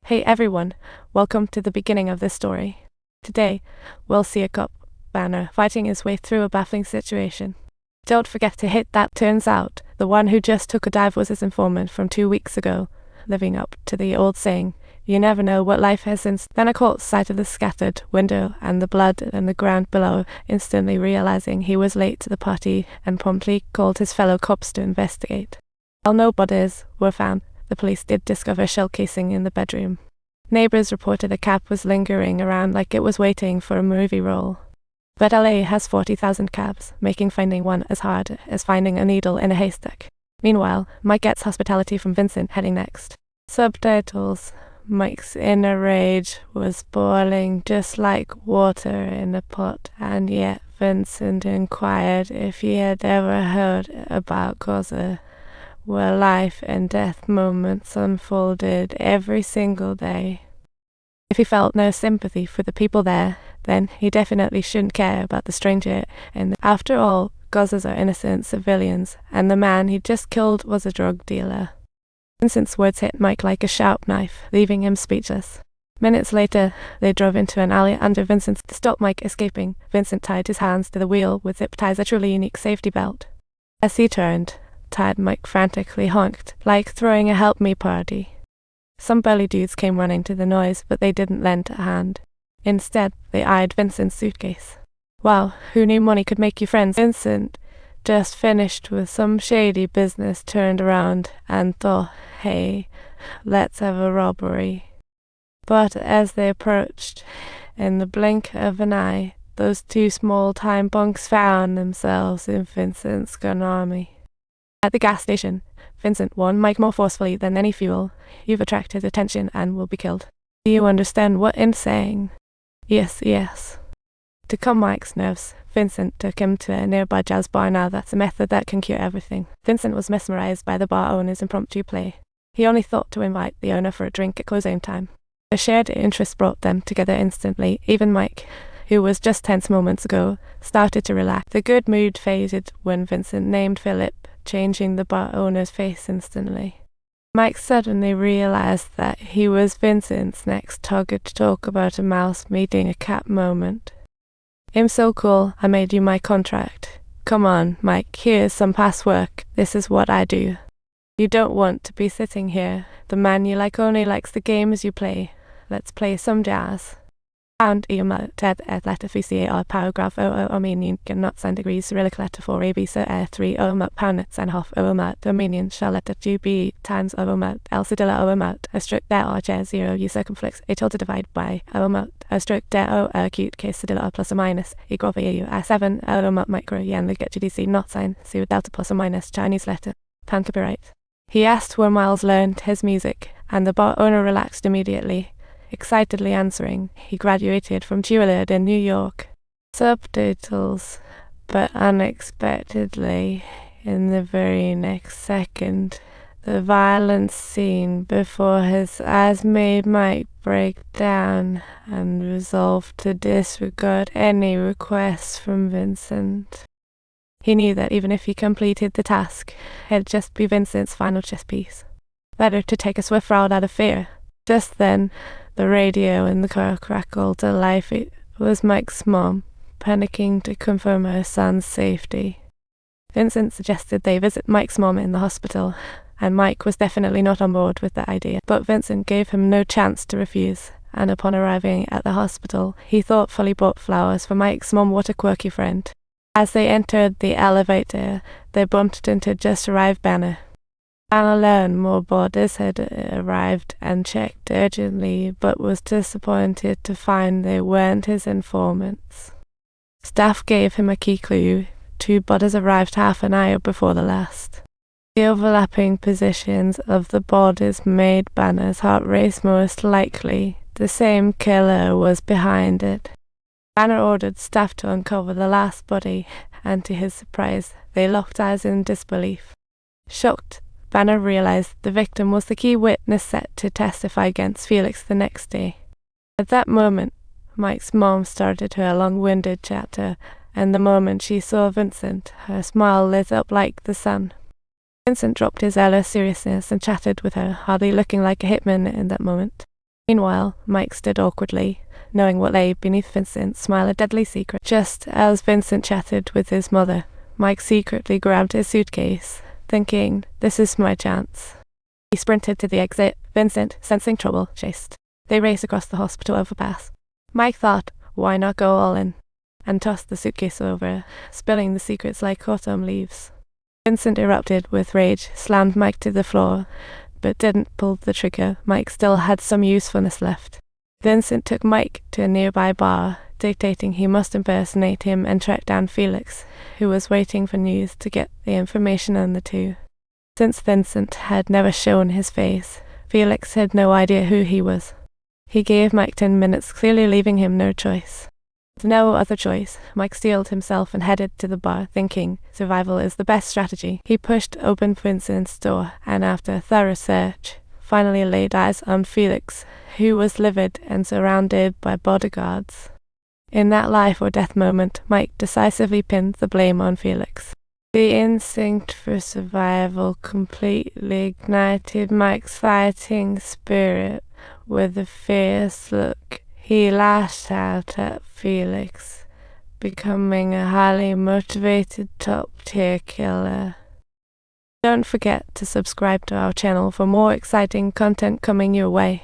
Hey everyone, welcome to the beginning of this story. Today, we'll see a cop, Banner, fighting his way through a baffling situation. Don't forget to hit that. Turns out, the one who just took a dive was his informant from 2 weeks ago, living up to the old saying, you never know what life has since. Banner caught sight of the scattered window and the blood and the ground below, instantly realizing he was late to the party and promptly called his fellow cops to investigate. While no bodies were found, the police did discover a shell casing in the bedroom. Neighbors reported a cab was lingering around like it was waiting for a movie role. But LA has 40,000 cabs, making finding one as hard as finding a needle in a haystack. Meanwhile, Mike gets hospitality from Vincent heading next. Subtitles: Mike's inner rage was boiling just like water in a pot, and yet Vincent inquired if he had ever heard about Collateral, where life and death moments unfolded every single day. If he felt no sympathy for the people there, then he definitely shouldn't care about the stranger, and after all, Gozers are innocent civilians, and the man he just killed was a drug dealer. Vincent's words hit Mike like a sharp knife, leaving him speechless. Minutes later, they drove into an alley under Vincent's. To stop Mike escaping, Vincent tied his hands to the wheel with zip ties, a truly unique safety belt. As he turned, tired Mike frantically honked, like throwing a help me party. Some burly dudes came running to the noise, but they didn't lend a hand. Instead, they eyed Vincent's suitcase. Wow, who knew money could make you friends? Vincent, just finished with some shady business, turned around and thought, hey, let's have a robbery. But as they approached, in the blink of an eye, those two small-time bunks found themselves in Vincent's gun army. At the gas station, Vincent warned Mike more forcefully than any fuel, you've attracted attention and will be killed. Do you understand what I'm saying? Yes. To calm Mike's nerves, Vincent took him to a nearby jazz bar. Now that's a method that can cure everything. Vincent was mesmerized by the bar owner's impromptu play. He only thought to invite the owner for a drink at closing time. A shared interest brought them together instantly. Even Mike, who was just tense moments ago, started to relax. The good mood faded when Vincent named Philip, changing the bar owner's face instantly. Mike suddenly realized that he was Vincent's next target to talk about a mouse meeting a cat moment. I'm so cool, I made you my contract. Come on, Mike, here's some past work. This is what I do. You don't want to be sitting here. The man you like only likes the games you play. Let's play some jazz. Pound Ioma Ted letter VCAR paragraph O Armenian cannot sign degrees Cyrillic letter 4 A B so 3 Omat Poundets and half Omat Armenian shall letter 2B times Omat L Cedilla Omat a stroke there R chair 0 U circumflex a total divide by Omat a stroke there O acute case Cedilla plus or minus equal for EU I7 Omat micro yen look at GDC not sign see with delta plus or minus Chinese letter pound copyright. He asked where Miles learned his music, and the bar owner relaxed immediately, excitedly answering, he graduated from Juilliard in New York. Subtitles, but unexpectedly, in the very next second, the violent scene before his eyes made Mike break down and resolve to disregard any requests from Vincent. He knew that even if he completed the task, it'd just be Vincent's final chess piece. Better to take a swift route out of fear. Just then, the radio in the car crackled to life. It was Mike's mom, panicking to confirm her son's safety. Vincent suggested they visit Mike's mom in the hospital, and Mike was definitely not on board with the idea. But Vincent gave him no chance to refuse, and upon arriving at the hospital, he thoughtfully bought flowers for Mike's mom. What a quirky friend. As they entered the elevator, they bumped into just arrived Banner. Banner learned more bodies had arrived and checked urgently, but was disappointed to find they weren't his informants. Staff gave him a key clue. 2 bodies arrived half an hour before the last. The overlapping positions of the bodies made Banner's heart race. Most likely, the same killer was behind it. Banner ordered staff to uncover the last body, and to his surprise, they locked eyes in disbelief. Shocked, Banner realized the victim was the key witness set to testify against Felix the next day. At that moment, Mike's mom started her long-winded chatter, and the moment she saw Vincent, her smile lit up like the sun. Vincent dropped his air seriousness and chatted with her, hardly looking like a hitman in that moment. Meanwhile, Mike stood awkwardly, knowing what lay beneath Vincent's smile, a deadly secret. Just as Vincent chatted with his mother, Mike secretly grabbed his suitcase, thinking, "This is my chance." He sprinted to the exit. Vincent, sensing trouble, chased. They raced across the hospital overpass. Mike thought, why not go all in? And tossed the suitcase over, spilling the secrets like autumn leaves. Vincent erupted with rage, slammed Mike to the floor, but didn't pull the trigger. Mike still had some usefulness left. Vincent took Mike to a nearby bar, dictating he must impersonate him and track down Felix, who was waiting for news to get the information on the two. Since Vincent had never shown his face, Felix had no idea who he was. He gave Mike 10 minutes, clearly leaving him no choice. With no other choice, Mike steeled himself and headed to the bar, thinking survival is the best strategy. He pushed open Vincent's door, and after a thorough search, finally laid eyes on Felix, who was livid and surrounded by bodyguards. In that life or death moment, Mike decisively pinned the blame on Felix. The instinct for survival completely ignited Mike's fighting spirit. With a fierce look, he lashed out at Felix, becoming a highly motivated top-tier killer. Don't forget to subscribe to our channel for more exciting content coming your way.